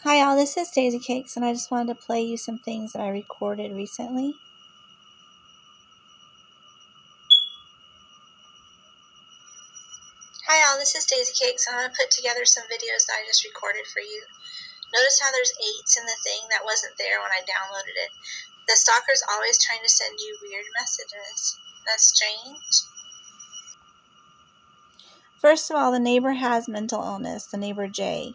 Hi all, this is Daisy Cakes, and I just wanted to play you some things that I recorded recently. Hi all, this is Daisy Cakes, and I'm going to put together some videos that I just recorded for you. Notice how there's 8s in the thing that wasn't there when I downloaded it. The stalker's always trying to send you weird messages. That's strange. First of all, the neighbor has mental illness, the neighbor Jay,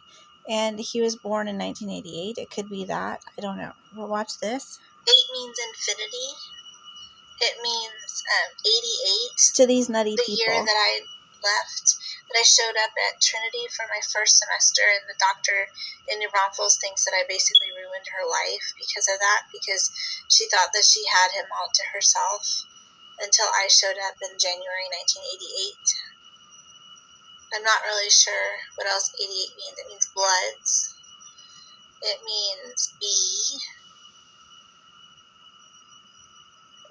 and he was born in 1988. It could be that. I don't know. Well, watch this. 8 means infinity. It means 88. To these nutty people. The year that I left, that I showed up at Trinity for my first semester, and the doctor in New Braunfels thinks that I basically ruined her life because of that, because she thought that she had him all to herself until I showed up in January 1988. I'm not really sure what else 88 means. It means bloods. It means B.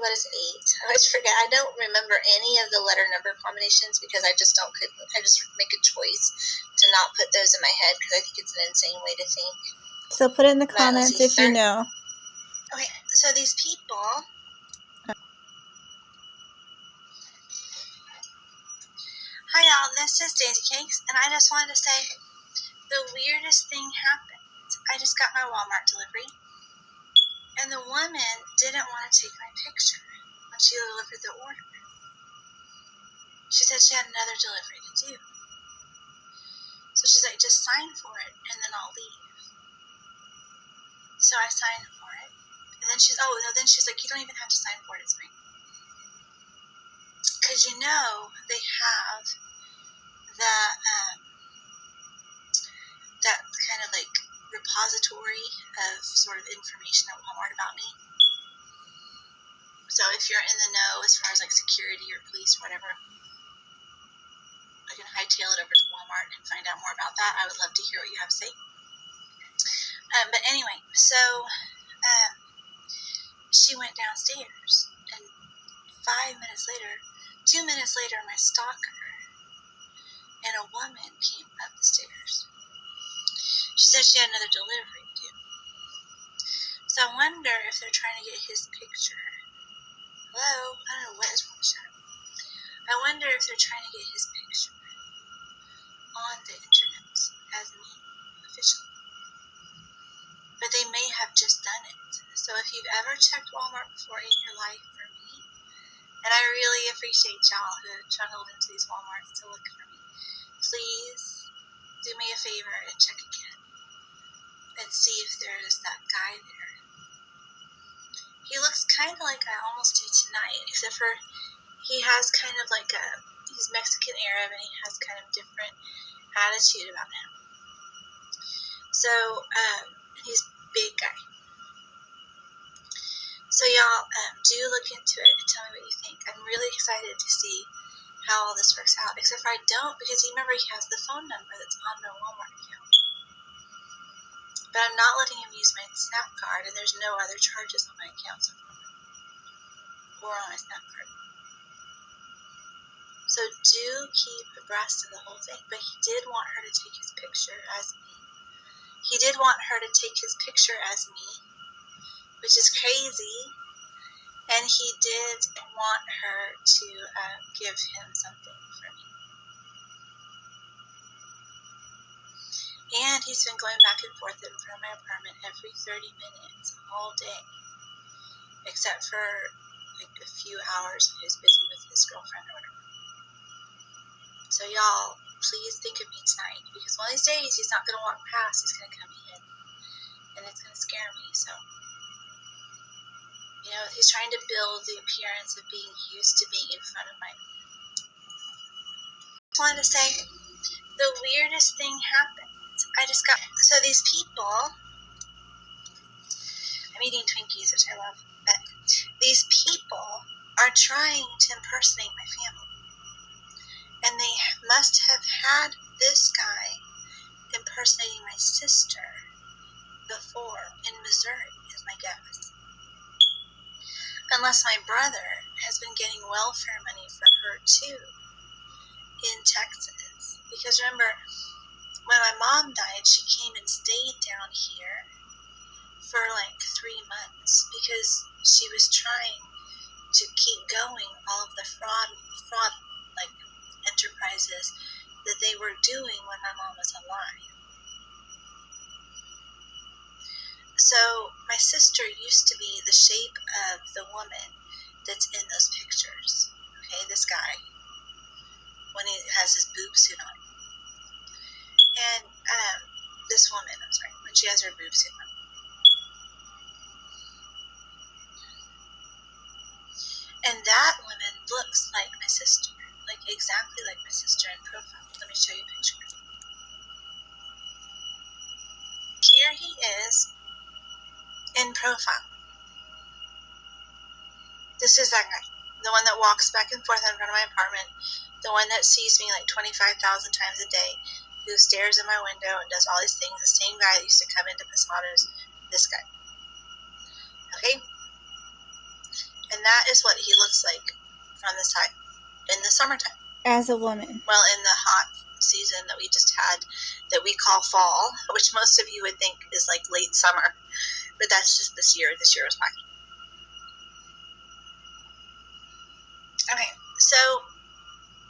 What is 8? I always forget. I don't remember any of the letter number combinations because I just make a choice to not put those in my head because I think it's an insane way to think. So put it in the comments if you know. Okay, so these people. Hi y'all, this is Daisy Cakes, and I just wanted to say the weirdest thing happened. I just got my Walmart delivery, and the woman didn't want to take my picture when she delivered the order. She said she had another delivery to do. So she's like, just sign for it, and then I'll leave. So I signed for it. And then she's like, you don't even have to sign for it, it's fine. Because they have that kind of like repository of sort of information at Walmart about me. So if you're in the know as far as like security or police or whatever, I can hightail it over to Walmart and find out more about that. I would love to hear what you have to say. But anyway, so she went downstairs, and 2 minutes later, my stalker and a woman came up the stairs. She said she had another delivery to do. So I wonder if they're trying to get his picture. Hello? I don't know what is wrong with that. I wonder if they're trying to get his picture on the internet as me, officially. But they may have just done it. So if you've ever checked Walmart before in your life for me, and I really appreciate y'all who have trundled into these Walmarts to look for me, please do me a favor and check again and see if there's that guy there. He looks kind of like I almost do tonight, except for he has kind of like he's Mexican Arab, and he has kind of different attitude about him. So, he's a big guy. So y'all, do look into it and tell me what you think. I'm really excited to see how all this works out, except for I don't, because remember he has the phone number that's on my Walmart account. But I'm not letting him use my Snap card, and there's no other charges on my account so far, or on my Snap card. So do keep abreast of the whole thing. But he did want her to take his picture as me. Which is crazy. And he did want her to give him something for me. And he's been going back and forth in front of my apartment every 30 minutes all day. Except for like a few hours when he was busy with his girlfriend or whatever. So y'all, please think of me tonight, because one of these days he's not going to walk past, he's going to come in, and it's going to scare me. So, he's trying to build the appearance of being used to being in front of my. I just wanted to say, the weirdest thing happened. So these people, I'm eating Twinkies, which I love, but these people are trying to impersonate my family. And they must have had this guy impersonating my sister before in Missouri, is my guess. Unless my brother has been getting welfare money for her too in Texas. Because remember, when my mom died, she came and stayed down here for like 3 months because she was trying to keep going all of the fraud like enterprises that they were doing when my mom was alive. So my sister used to be the shape of the woman that's in those pictures. Okay, this guy, when he has his boob suit on. And this woman, I'm sorry, when she has her boob suit on. And that woman looks like my sister, like exactly like my sister in profile. Let me show you a picture. Here he is in profile. This is that guy, the one that walks back and forth in front of my apartment, the one that sees me like 25,000 times a day, who stares in my window and does all these things, the same guy that used to come into Posadas, this guy. Okay? And that is what he looks like from the side in the summertime. As a woman. Well, in the hot season that we just had, that we call fall, which most of you would think is like late summer, but that's just this year. This year was fine. Okay, so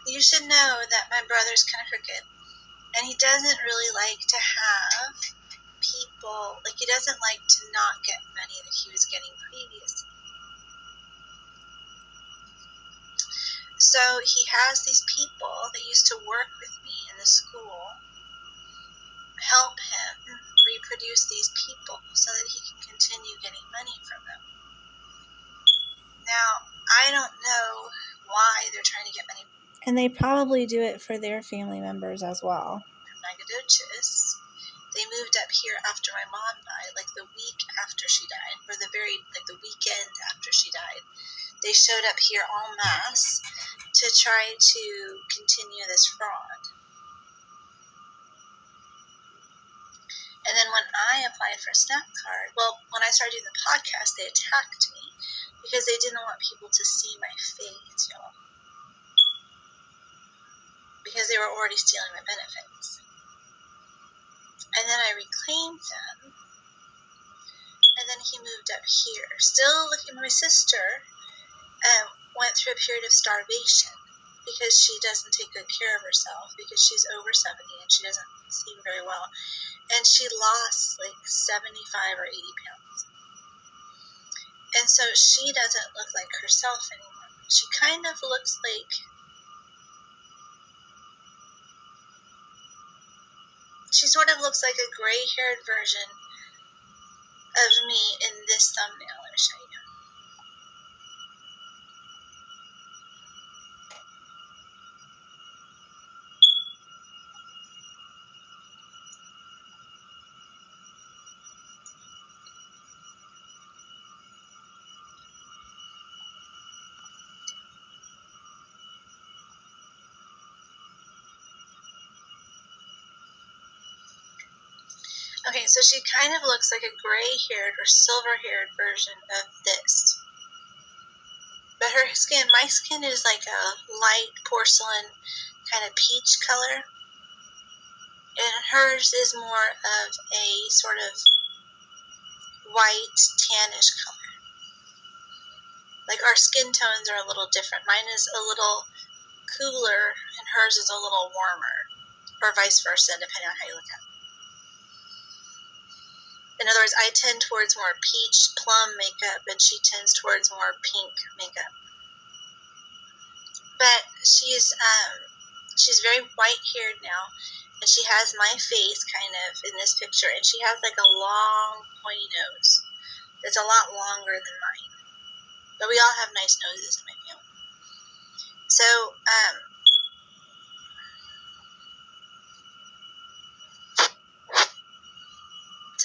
you should know that my brother's kind of crooked, and he doesn't really like to have people, like he doesn't like to not get money that he was getting previously. So he has these people that used to work with me in the school help him reproduce these people so that he can continue getting money from them. Now, I don't know why they're trying to get money. And they probably do it for their family members as well. Nagadoches. They moved up here after my mom died, like the week after she died, or the weekend after she died. They showed up here en masse to try to continue this fraud. And then when I applied for a SNAP card, well, when I started doing the podcast, they attacked me because they didn't want people to see my face, y'all. Because they were already stealing my benefits. And then I reclaimed them. And then he moved up here. Still looking at my sister, went through a period of starvation because she doesn't take good care of herself because she's over 70 and she doesn't seem very well. And she lost like 75 or 80 pounds. And so she doesn't look like herself anymore. She kind of looks like, she sort of looks like a gray-haired version of me in this thumbnail. Let me show you. Okay, so she kind of looks like a gray-haired or silver-haired version of this. But her skin, my skin is like a light porcelain kind of peach color. And hers is more of a sort of white, tannish color. Like our skin tones are a little different. Mine is a little cooler and hers is a little warmer. Or vice versa, depending on how you look at it. In other words, I tend towards more peach plum makeup and she tends towards more pink makeup. But she's very white-haired now, and she has my face kind of in this picture, and she has like a long, pointy nose. It's a lot longer than mine. But we all have nice noses in my family. So,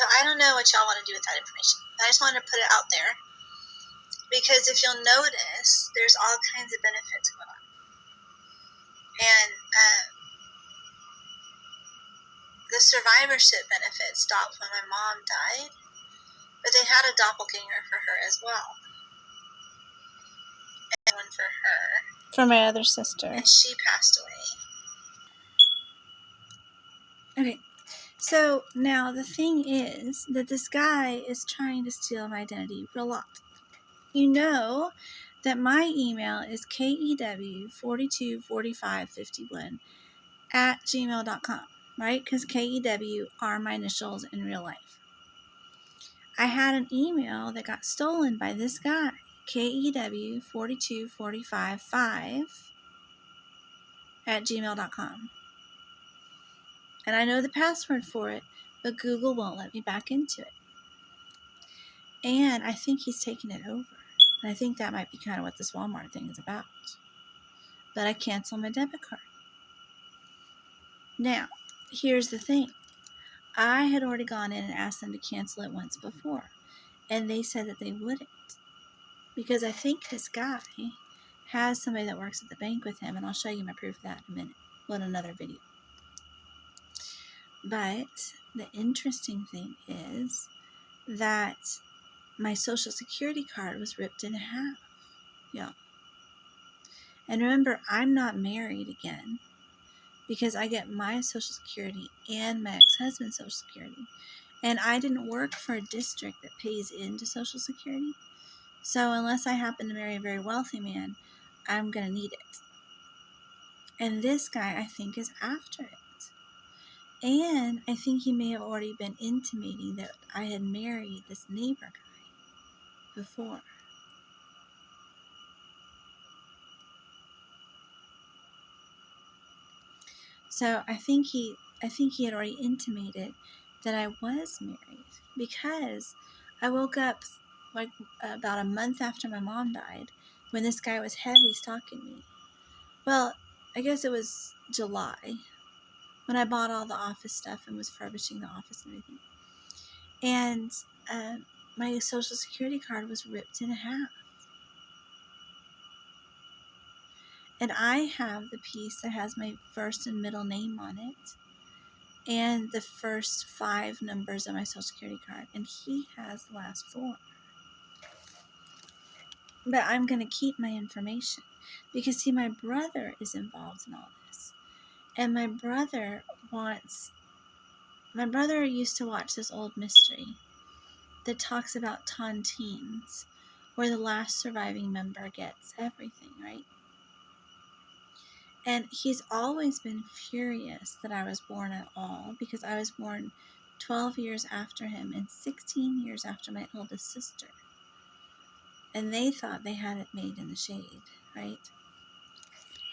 I don't know what y'all want to do with that information. I just wanted to put it out there. Because if you'll notice, there's all kinds of benefits going on. And the survivorship benefit stopped when my mom died. But they had a doppelganger for her as well. And one for her. For my other sister. And she passed away. Okay, so now the thing is that this guy is trying to steal my identity real lot. You know that my email is kew424551 at gmail.com, right? Because KEW are my initials in real life. I had an email that got stolen by this guy, KEW42455 at gmail.com. And I know the password for it, but Google won't let me back into it. And I think he's taking it over. And I think that might be kind of what this Walmart thing is about. But I canceled my debit card. Now, here's the thing. I had already gone in and asked them to cancel it once before. And they said that they wouldn't. Because I think this guy has somebody that works at the bank with him. And I'll show you my proof of that in a minute. Well, in another video. But the interesting thing is that my social security card was ripped in half. Yeah. And remember, I'm not married again because I get my social security and my ex-husband's social security. And I didn't work for a district that pays into social security. So unless I happen to marry a very wealthy man, I'm going to need it. And this guy, I think, is after it. And I think he may have already been intimating that I had married this neighbor guy before. So I think he had already intimated that I was married because I woke up like about a month after my mom died when this guy was heavy stalking me. Well, I guess it was July when I bought all the office stuff and was furbishing the office and everything. And my social security card was ripped in half. And I have the piece that has my first and middle name on it and the first 5 numbers of my social security card. And he has the last 4. But I'm going to keep my information because, see, my brother is involved in all this. And my brother used to watch this old mystery that talks about tontines, where the last surviving member gets everything, right? And he's always been furious that I was born at all because I was born 12 years after him and 16 years after my oldest sister. And they thought they had it made in the shade, right?